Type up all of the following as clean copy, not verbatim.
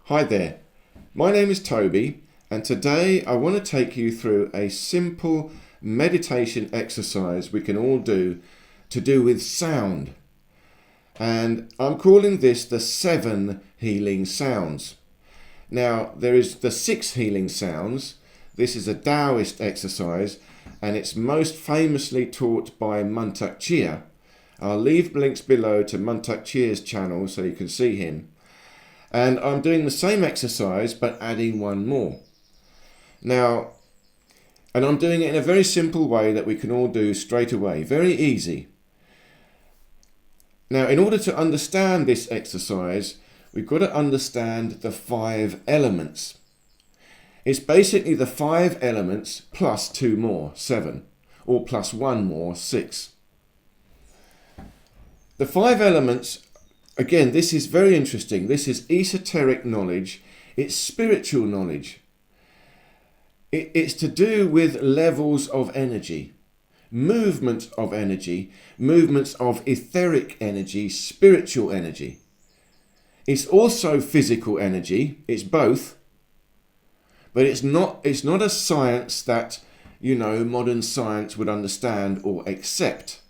Hi there, my name is Toby, and today I want to take you through a simple meditation exercise we can all do to do with sound. And I'm calling this the 7 healing sounds. Now, there is the 6 healing sounds. This is a Taoist exercise, and it's most famously taught by Mantak Chia. I'll leave links below to Mantak Chia's channel so you can see him. And I'm doing the same exercise but adding one more. Now, and I'm doing it in a very simple way that we can all do straight away. Very easy. Now, in order to understand this exercise, we've got to understand the 5 elements. It's basically the 5 elements plus 2 more, 7, or plus 1 more, 6. The 5 elements, again, this is very interesting. This is esoteric knowledge. It's spiritual knowledge. It's to do with levels of energy, movement of energy, movements of etheric energy, spiritual energy. It's also physical energy. It's both. But it's not a science that, modern science would understand or accept.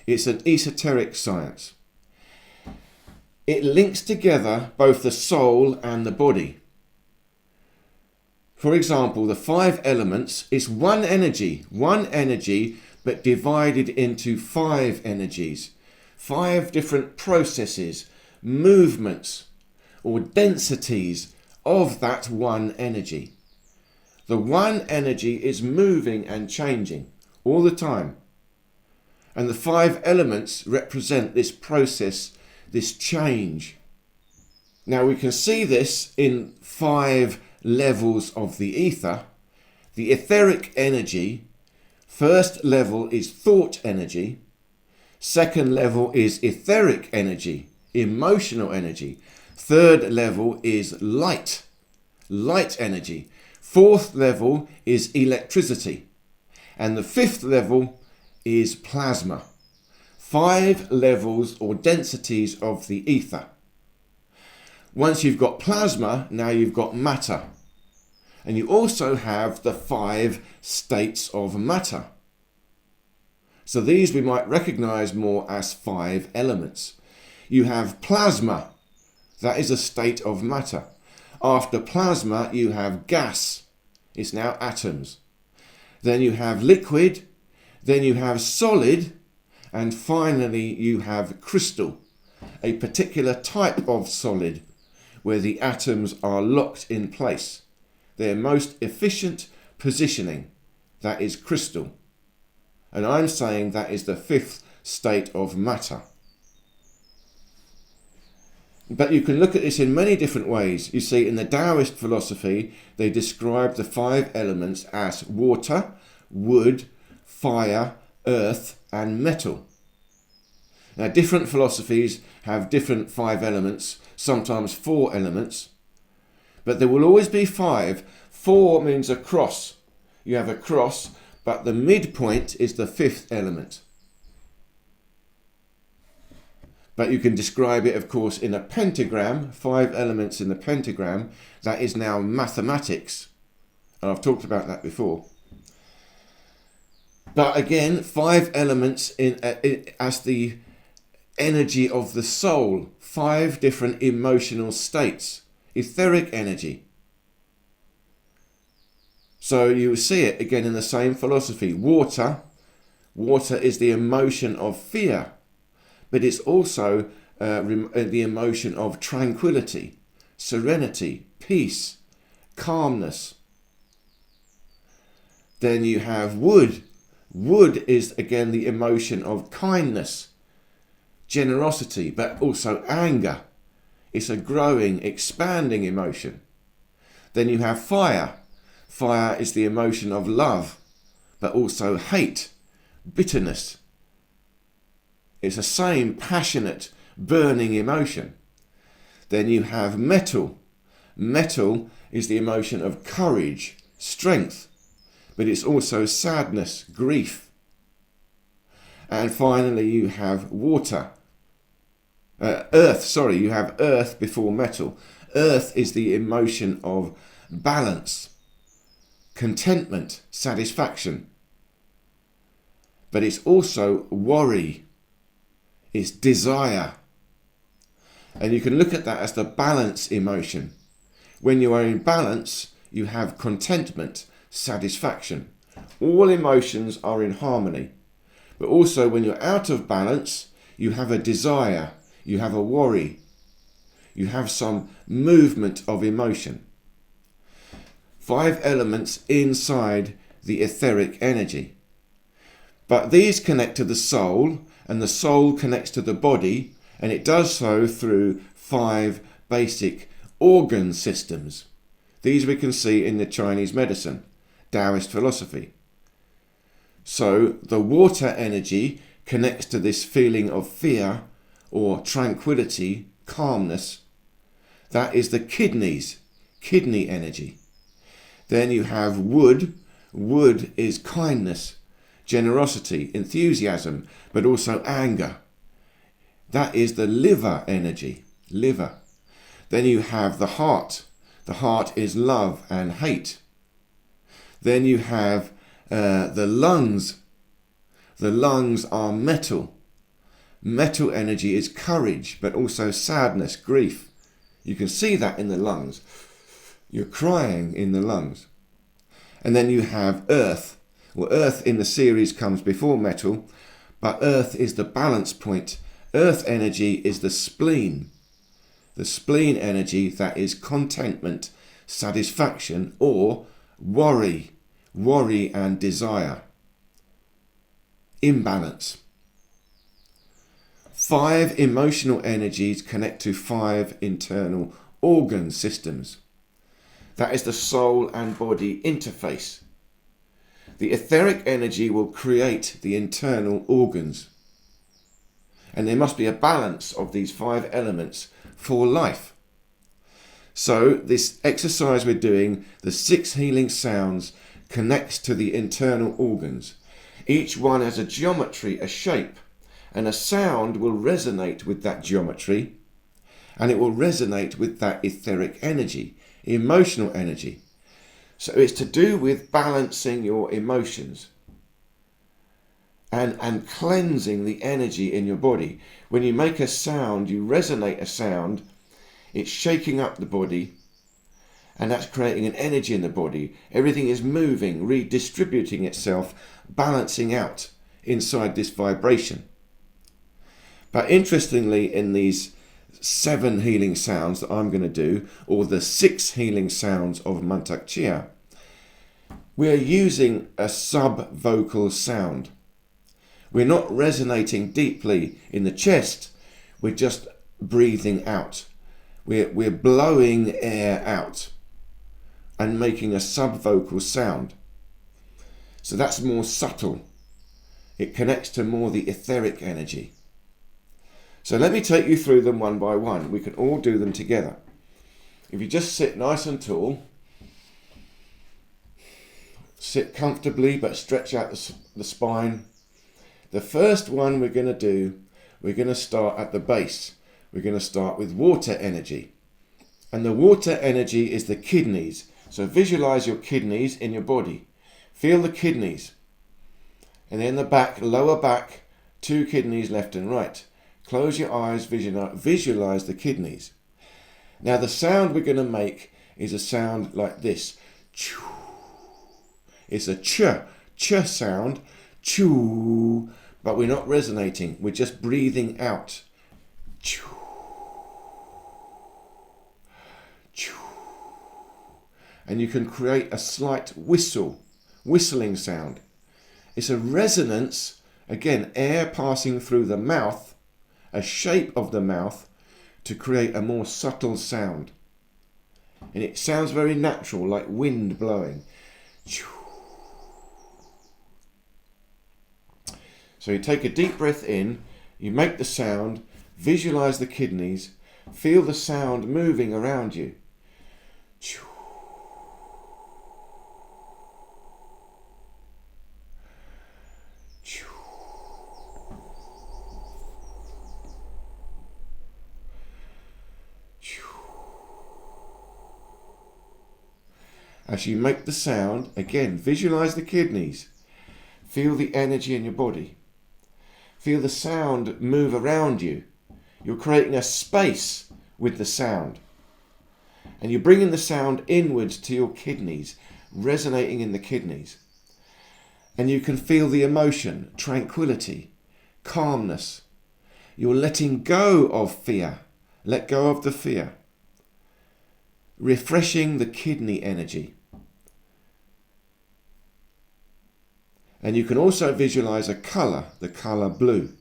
It's an esoteric science. It links together both the soul and the body. For example, the 5 elements is one energy, but divided into 5 energies, 5 different processes, movements, or densities of that one energy. The one energy is moving and changing all the time. And the 5 elements represent this process, this change. Now we can see this in 5 levels of the ether. The etheric energy, first level is thought energy. Second level is etheric energy, emotional energy. Third level is light energy. Fourth level is electricity. And the 5th level is plasma. 5 levels or densities of the ether. Once you've got plasma, now you've got matter. And you also have the 5 states of matter. So these we might recognize more as 5 elements. You have plasma. That is a state of matter. After plasma, you have gas. It's now atoms. Then you have liquid. Then you have solid. And finally, you have crystal, a particular type of solid where the atoms are locked in place. Their most efficient positioning, that is crystal. And I'm saying that is the 5th state of matter. But you can look at this in many different ways. You see, in the Taoist philosophy, they describe the 5 elements as water, wood, fire, earth, and metal. Now, different philosophies have different 5 elements, sometimes 4 elements, but there will always be 5. 4 means a cross. You have a cross, but the midpoint is the 5th element. But you can describe it, of course, in a pentagram, 5 elements in the pentagram. That is now mathematics. And I've talked about that before. But again, 5 elements as the energy of the soul. 5 different emotional states. Etheric energy. So you see it again in the same philosophy. Water is the emotion of fear. But it's also the emotion of tranquility, serenity, peace, calmness. Then you have wood. Wood is again the emotion of kindness, generosity, but also anger. It's a growing, expanding emotion. Then you have fire. Fire is the emotion of love, but also hate, bitterness. It's the same passionate, burning emotion. Then you have metal. Metal is the emotion of courage, strength, but it's also sadness, grief. And finally, you have water. You have earth before metal. Earth is the emotion of balance, contentment, satisfaction. But it's also worry, it's desire. And you can look at that as the balance emotion. When you are in balance, you have contentment, satisfaction. All emotions are in harmony. But also when you're out of balance, you have a desire, you have a worry, you have some movement of emotion. 5 elements inside the etheric energy. But these connect to the soul, and the soul connects to the body, and it does so through 5 basic organ systems. These we can see in the Chinese medicine, Taoist philosophy. So the water energy connects to this feeling of fear or tranquility, calmness. That is the kidneys, kidney energy. Then you have wood. Wood is kindness, generosity, enthusiasm, but also anger. That is the liver energy, liver. Then you have the heart. The heart is love and hate. Then you have the lungs. The lungs are metal. Metal energy is courage, but also sadness, grief. You can see that in the lungs. You're crying in the lungs. And then you have earth. Well, earth in the series comes before metal, but earth is the balance point. Earth energy is the spleen. The spleen energy, that is contentment, satisfaction, or worry and desire. Imbalance. 5 emotional energies connect to 5 internal organ systems. That is the soul and body interface. The etheric energy will create the internal organs. And there must be a balance of these 5 elements for life. So this exercise we're doing, the 6 healing sounds, connects to the internal organs. Each one has a geometry, a shape, and a sound will resonate with that geometry, and it will resonate with that etheric energy, emotional energy. So it's to do with balancing your emotions and cleansing the energy in your body. When you make a sound, you resonate a sound, it's shaking up the body, and that's creating an energy in the body. Everything is moving, redistributing itself, balancing out inside this vibration. But interestingly, in these 7 healing sounds that I'm going to do, or the 6 healing sounds of Mantak Chia, we're using a sub-vocal sound. We're not resonating deeply in the chest, we're just breathing out. We're blowing air out and making a sub-vocal sound. So that's more subtle. It connects to more the etheric energy. So let me take you through them one by one. We can all do them together. If you just sit nice and tall, sit comfortably but stretch out the spine. The first one we're going to do, we're going to start at the base. We're going to start with water energy. And the water energy is the kidneys. So visualize your kidneys in your body. Feel the kidneys. And then the back, lower back, 2 kidneys left and right. Close your eyes, visualize the kidneys. Now the sound we're going to make is a sound like this. It's a ch sound, choo, but we're not resonating. We're just breathing out. Choo, choo. And you can create a slight whistling sound. It's a resonance, again, air passing through the mouth, a shape of the mouth to create a more subtle sound. And it sounds very natural, like wind blowing. So you take a deep breath in, you make the sound, visualize the kidneys, feel the sound moving around you. As you make the sound, again, visualize the kidneys. Feel the energy in your body. Feel the sound move around you. You're creating a space with the sound. And you're bringing the sound inwards to your kidneys, resonating in the kidneys. And you can feel the emotion, tranquility, calmness. You're letting go of fear. Let go of the fear. Refreshing the kidney energy. And you can also visualize a colour, the colour blue.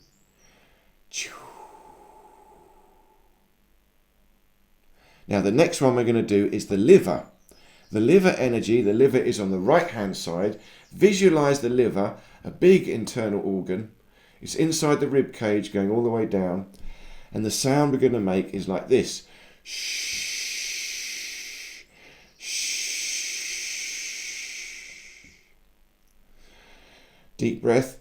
Now the next one we're going to do is the liver. The liver energy, the liver is on the right hand side. Visualize the liver, a big internal organ. It's inside the rib cage going all the way down. And the sound we're going to make is like this. Shh. Deep breath.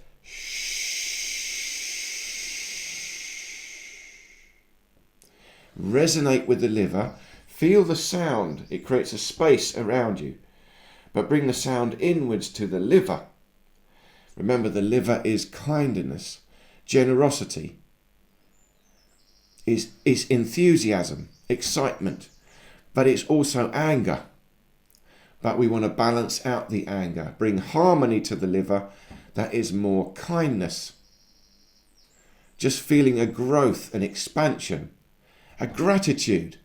Resonate with the liver. Feel the sound. It creates a space around you. But bring the sound inwards to the liver. Remember, the liver is kindness, generosity, is enthusiasm, excitement, but it's also anger. But we want to balance out the anger. Bring harmony to the liver. That is more kindness. Just feeling a growth, an expansion, a gratitude.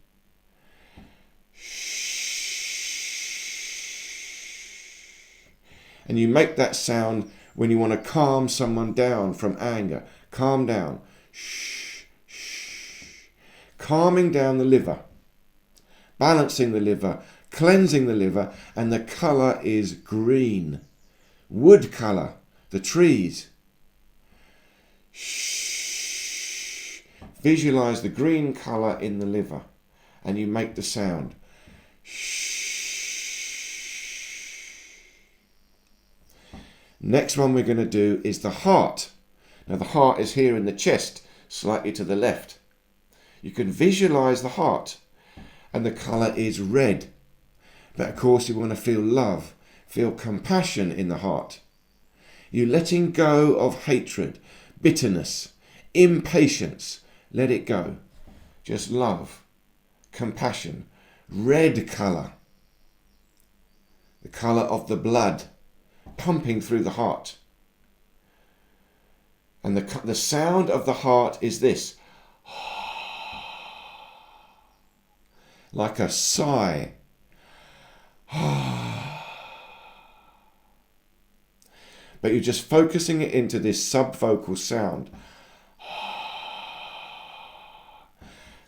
And you make that sound when you want to calm someone down from anger. Calm down. Shh, shh. Calming down the liver. Balancing the liver. Cleansing the liver. And the colour is green. Wood colour. The trees. Shh. Visualize the green colour in the liver. And you make the sound. Shh. Next one we're going to do is the heart. Now the heart is here in the chest, slightly to the left. You can visualize the heart. And the colour is red. But of course you want to feel love. Feel compassion in the heart. You're letting go of hatred, bitterness, impatience. Let it go. Just love, compassion, red colour. The colour of the blood pumping through the heart. And the sound of the heart is this. Like a sigh. But you're just focusing it into this subvocal sound.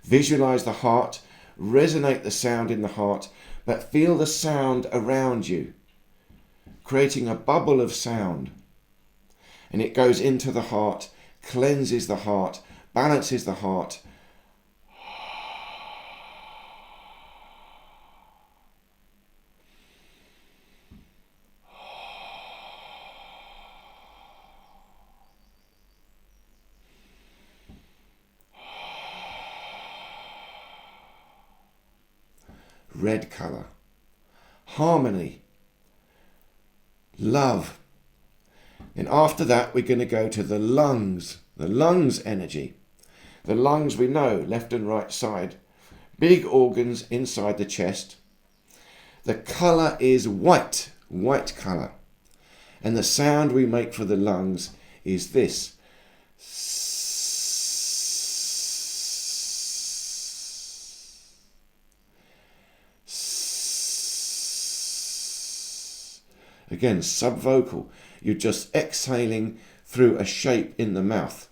Visualize the heart, resonate the sound in the heart, but feel the sound around you, creating a bubble of sound. And it goes into the heart, cleanses the heart, balances the heart. Red colour, harmony, love. And after that we're going to go to the lungs energy. The lungs, we know, left and right side, big organs inside the chest. The colour is white colour. And the sound we make for the lungs is this. Again, subvocal. You're just exhaling through a shape in the mouth.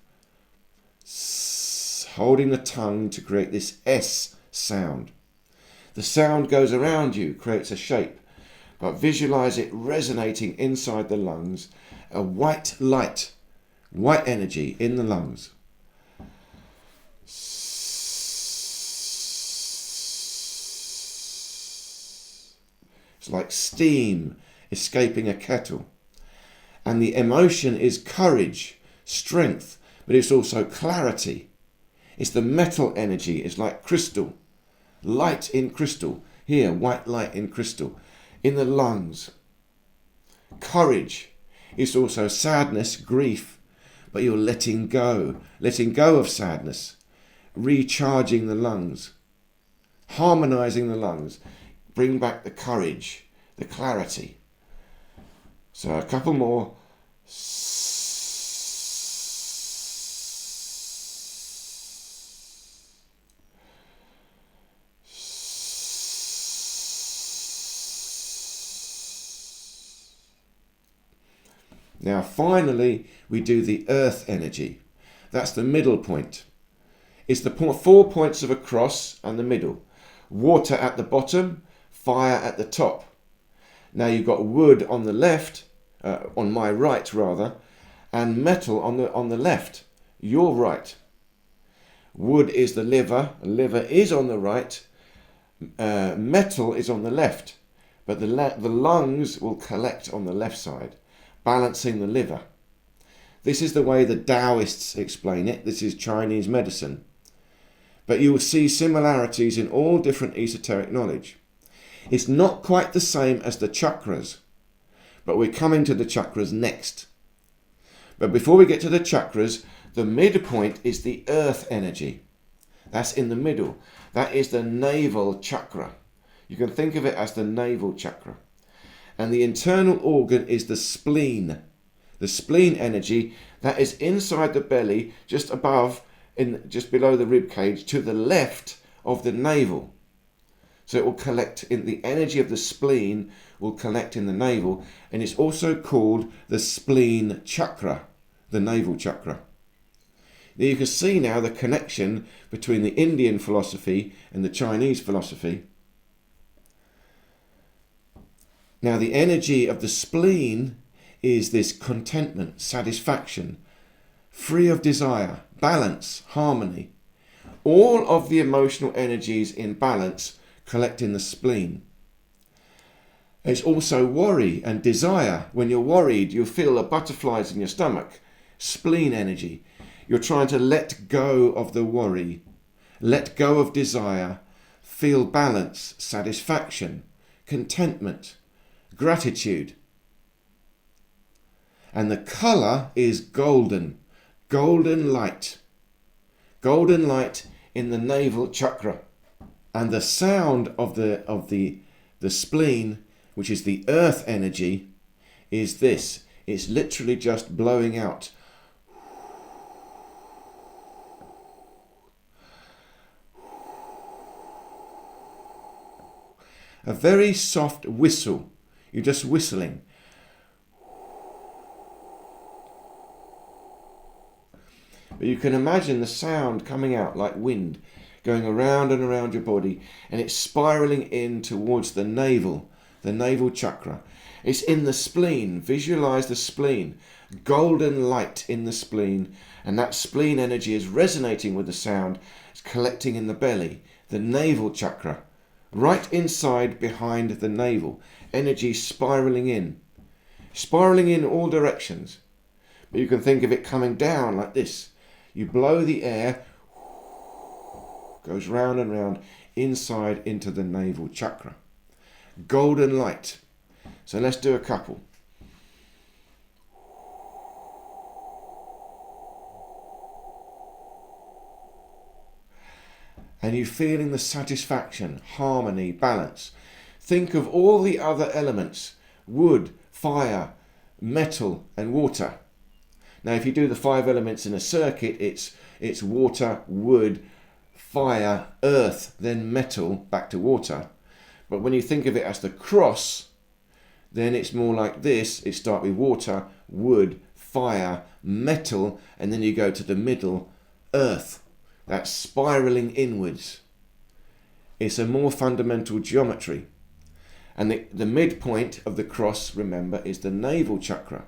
Holding the tongue to create this S sound. The sound goes around you, creates a shape. But visualize it resonating inside the lungs. A white light, white energy in the lungs. It's like steam escaping a kettle. And the emotion is courage, strength, but it's also clarity. It's the metal energy. It's like crystal, light in crystal. Here, white light in crystal. in the lungs. Courage is also sadness, grief, but you're letting go of sadness, recharging the lungs, harmonizing the lungs, bring back the courage, the clarity. So a couple more. Now finally we do the earth energy. That's the middle point. It's the 4 points of a cross and the middle. Water at the bottom, fire at the top. Now you've got wood on the left, on my right rather, and metal on the left, your right. Wood is the liver is on the right, metal is on the left, but the lungs will collect on the left side, balancing the liver. This is the way the Taoists explain it. This is Chinese medicine. But you will see similarities in all different esoteric knowledge. It's not quite the same as the chakras, but we're coming to the chakras next. But before we get to the chakras, the midpoint is the earth energy. That's in the middle. That is the navel chakra. You can think of it as the navel chakra. And the internal organ is the spleen. The spleen energy, that is inside the belly, just below the rib cage, to the left of the navel. So it will collect in the energy of the spleen, will collect in the navel, and it's also called the spleen chakra, the navel chakra. Now you can see now the connection between the Indian philosophy and the Chinese philosophy. Now the energy of the spleen is this contentment, satisfaction, free of desire, balance, harmony. All of the emotional energies in balance collect in the spleen. It's also worry and desire. When you're worried, you feel the butterflies in your stomach. Spleen energy. You're trying to let go of the worry, let go of desire, feel balance, satisfaction, contentment, gratitude. And the colour is golden light. Golden light in the navel chakra. And the sound of the spleen, which is the earth energy, is this. It's literally just blowing out. A very soft whistle. You're just whistling. But you can imagine the sound coming out like wind, going around and around your body, and it's spiraling in towards the navel chakra. It's in the spleen. Visualize the spleen. Golden light in the spleen, and that spleen energy is resonating with the sound. It's collecting in the belly, the navel chakra, right inside behind the navel. Energy spiraling in all directions. But you can think of it coming down like this. You blow the air, goes round and round inside into the navel chakra. Golden light. So let's do a couple. And you're feeling the satisfaction, harmony, balance. Think of all the other elements: wood, fire, metal and water. Now if you do the 5 elements in a circuit, it's water, wood, fire, earth, then metal, back to water. But when you think of it as the cross, then it's more like this. It starts with water, wood, fire, metal, and then you go to the middle, earth. That's spiraling inwards. It's a more fundamental geometry. And the midpoint of the cross, remember, is the navel chakra.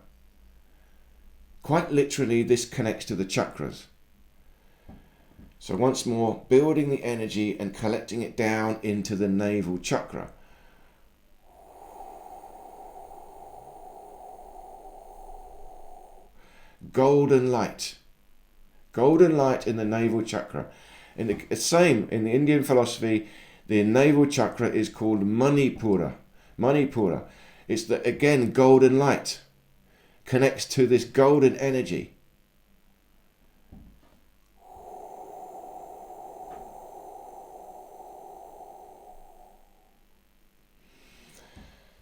Quite literally, this connects to the chakras. So once more, building the energy and collecting it down into the navel chakra. Golden light. Golden light in the navel chakra. And the same in the Indian philosophy, the navel chakra is called Manipura. Manipura. It's the, again, golden light. Connects to this golden energy.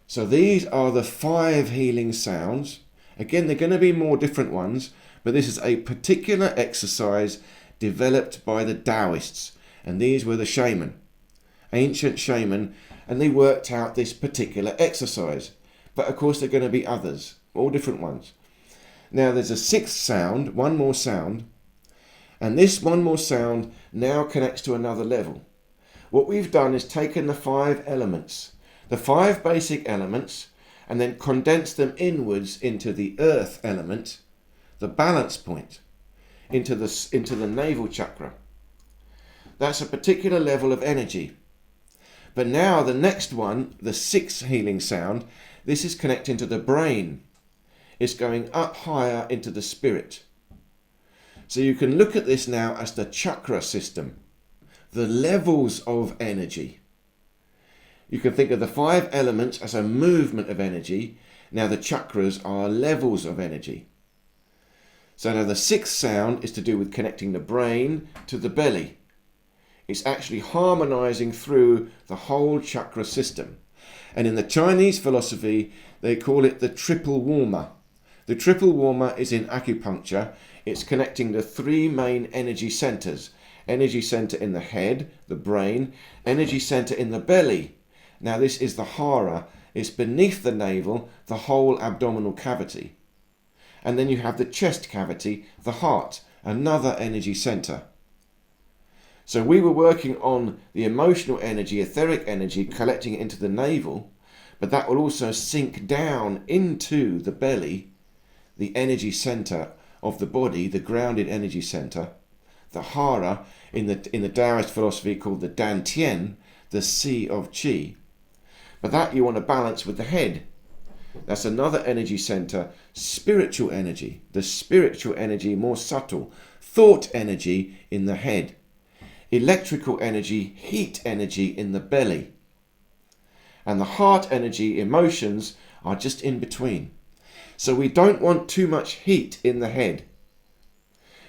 So these are the 5 healing sounds. Again, they're going to be more different ones, but this is a particular exercise developed by the Taoists. And these were the shaman, ancient shaman, and they worked out this particular exercise. But of course, there are going to be others, all different ones. Now there's a 6th sound, one more sound, and this one more sound now connects to another level. What we've done is taken the 5 elements, the 5 basic elements, and then condensed them inwards into the earth element, the balance point, into the navel chakra. That's a particular level of energy. But now the next one, the 6th healing sound, this is connecting to the brain. It's going up higher into the spirit. So you can look at this now as the chakra system, the levels of energy. You can think of the 5 elements as a movement of energy. Now the chakras are levels of energy. So now the 6th sound is to do with connecting the brain to the belly. It's actually harmonizing through the whole chakra system. And in the Chinese philosophy, they call it the triple warmer. The triple warmer is in acupuncture. It's connecting the 3 main energy centers. Energy center in the head, the brain, energy center in the belly. Now this is the hara. It's beneath the navel, the whole abdominal cavity. And then you have the chest cavity, the heart, another energy center. So we were working on the emotional energy, etheric energy, collecting it into the navel, but that will also sink down into the belly, the energy center of the body, the grounded energy center, the hara in the Taoist philosophy called the dantian, the sea of qi. But that you want to balance with the head. That's another energy center, spiritual energy, the spiritual energy, more subtle, thought energy in the head, electrical energy, heat energy in the belly. And the heart energy, emotions, are just in between. So we don't want too much heat in the head.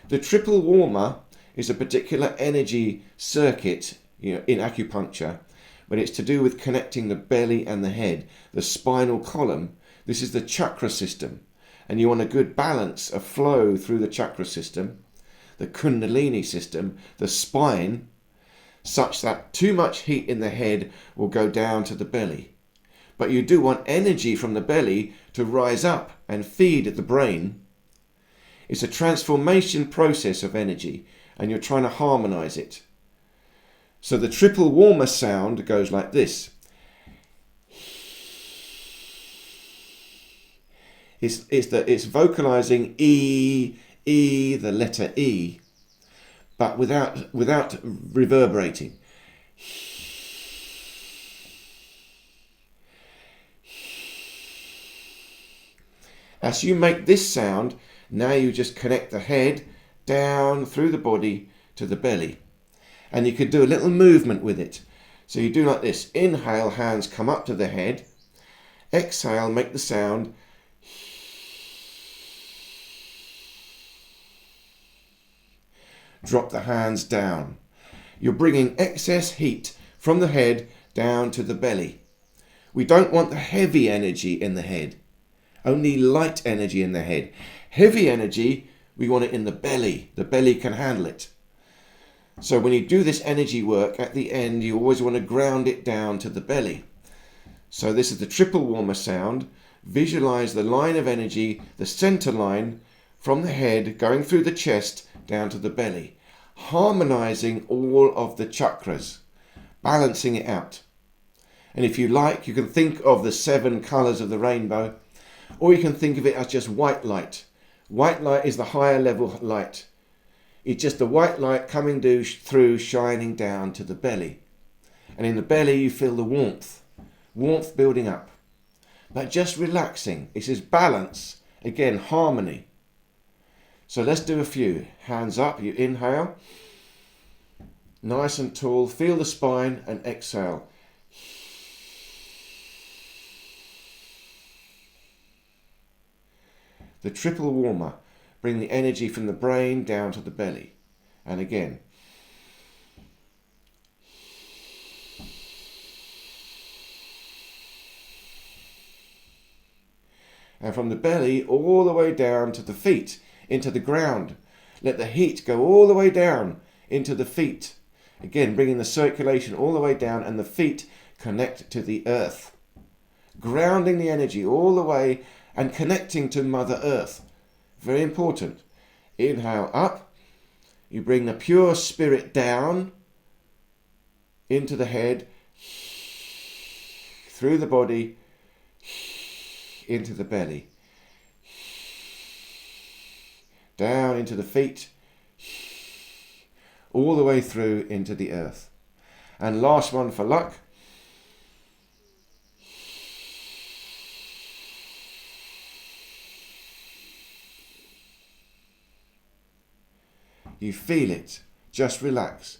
The triple warmer is a particular energy circuit, in acupuncture, but it's to do with connecting the belly and the head, the spinal column. This is the chakra system, and you want a good balance, a flow through the chakra system, the kundalini system, the spine, such that too much heat in the head will go down to the belly. But you do want energy from the belly to rise up and feed the brain. It's a transformation process of energy, and you're trying to harmonize it. So the triple warmer sound goes like this. It's vocalizing E, the letter E, but without reverberating. As you make this sound, now you just connect the head down through the body to the belly. And you could do a little movement with it. So you do like this. Inhale, hands come up to the head. Exhale, make the sound. Drop the hands down. You're bringing excess heat from the head down to the belly. We don't want the heavy energy in the head. Only light energy in the head. Heavy energy, we want it in the belly. The belly can handle it. So when you do this energy work, at the end, you always want to ground it down to the belly. So this is the triple warmer sound. Visualize the line of energy, the center line, from the head, going through the chest, down to the belly. Harmonizing all of the chakras. Balancing it out. And if you like, you can think of the 7 colors of the rainbow, or you can think of it as just white light. White light is the higher level light. It's just the white light coming through, shining down to the belly. And in the belly you feel the warmth building up. But just relaxing. It says balance, again harmony. So let's do a few. Hands up, you inhale. Nice and tall, feel the spine, and exhale. the triple warmer. Bring the energy from the brain down to the belly. And again. And from the belly all the way down to the feet, into the ground. Let the heat go all the way down into the feet. Again, bringing the circulation all the way down, and the feet connect to the earth. Grounding the energy all the way and connecting to Mother Earth. Very important. Inhale up. You bring the pure spirit down into the head, through the body, into the belly, down into the feet, all the way through into the earth. And last one for luck. You feel it. Just relax.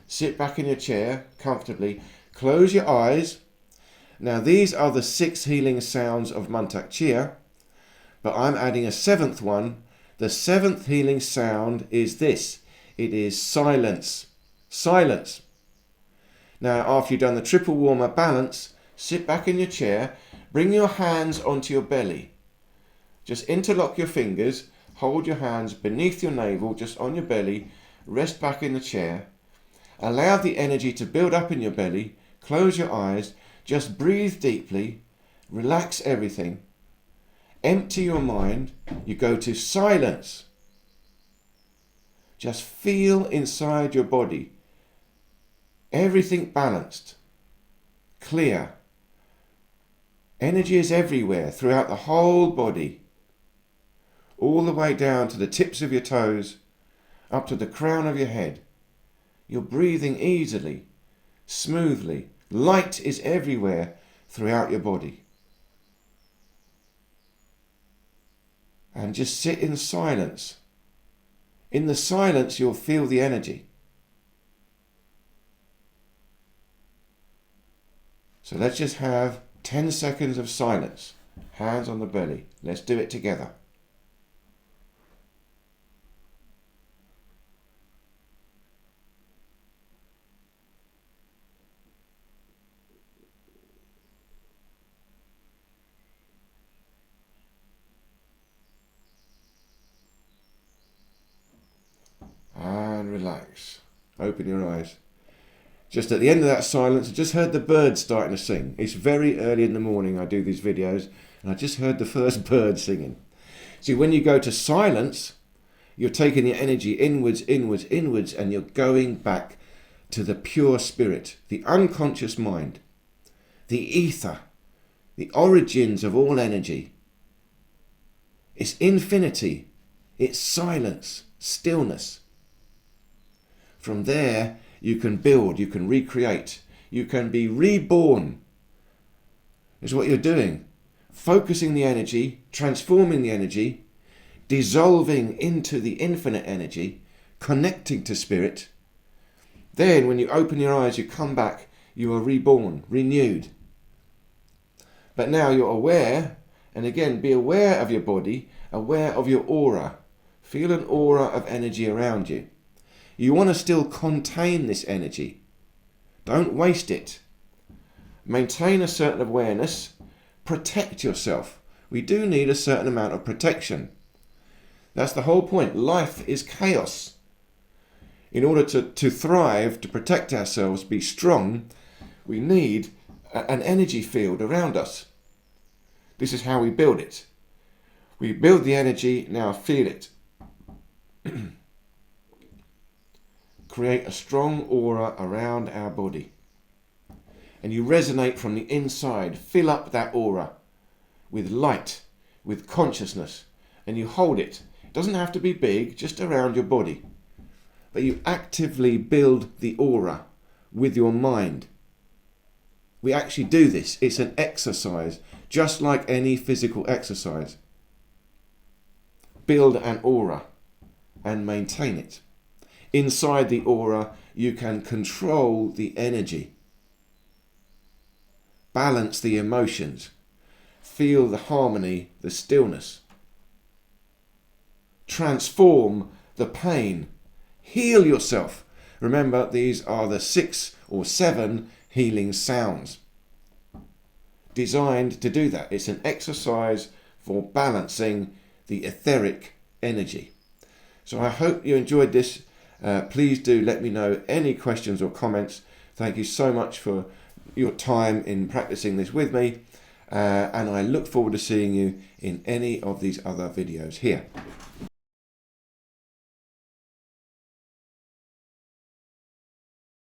Sit back in your chair comfortably. Close your eyes. Now these are the 6 healing sounds of Mantak Chia, but I'm adding a 7th one. The 7th healing sound is this. It is silence. Silence. Now after you've done the triple warmer balance, sit back in your chair. Bring your hands onto your belly. Just interlock your fingers. Hold your hands beneath your navel, just on your belly. Rest back in the chair. Allow the energy to build up in your belly. Close your eyes. Just breathe deeply. Relax everything. Empty your mind. You go to silence. Just feel inside your body. Everything balanced. Clear. Energy is everywhere throughout the whole body. All the way down to the tips of your toes, up to the crown of your head. You're breathing easily, smoothly. Light is everywhere throughout your body. And just sit in silence. In the silence, you'll feel the energy. So let's just have 10 seconds of silence. Hands on the belly. Let's do it together. And relax. Open your eyes. Just at the end of that silence, I just heard the birds starting to sing. It's very early in the morning I do these videos, and I just heard the first bird singing. See, when you go to silence, you're taking your energy inwards, inwards, inwards, and you're going back to the pure spirit, the unconscious mind, the ether, the origins of all energy. It's infinity. It's silence, stillness. From there, you can build, you can recreate, you can be reborn. Is what you're doing. Focusing the energy, transforming the energy, dissolving into the infinite energy, connecting to spirit. Then when you open your eyes, you come back, you are reborn, renewed. But now you're aware, and again, be aware of your body, aware of your aura. Feel an aura of energy around you. You want to still contain this energy. Don't waste it. Maintain a certain awareness. Protect yourself. We do need a certain amount of protection. That's the whole point. Life is chaos. In order to thrive, to protect ourselves, be strong, we need an energy field around us. This is how we build it. We build the energy, now feel it. Create a strong aura around our body. And you resonate from the inside. Fill up that aura with light, with consciousness. And you hold it. It doesn't have to be big, just around your body. But you actively build the aura with your mind. We actually do this. It's an exercise, just like any physical exercise. Build an aura and maintain it. Inside the aura, you can control the energy. Balance the emotions. Feel the harmony, the stillness. transform the pain, heal yourself. Remember, these are the 6 or 7 healing sounds designed to do that. It's an exercise for balancing the etheric energy. So I hope you enjoyed this. Please do let me know any questions or comments. Thank you so much for your time in practicing this with me. And I look forward to seeing you in any of these other videos here.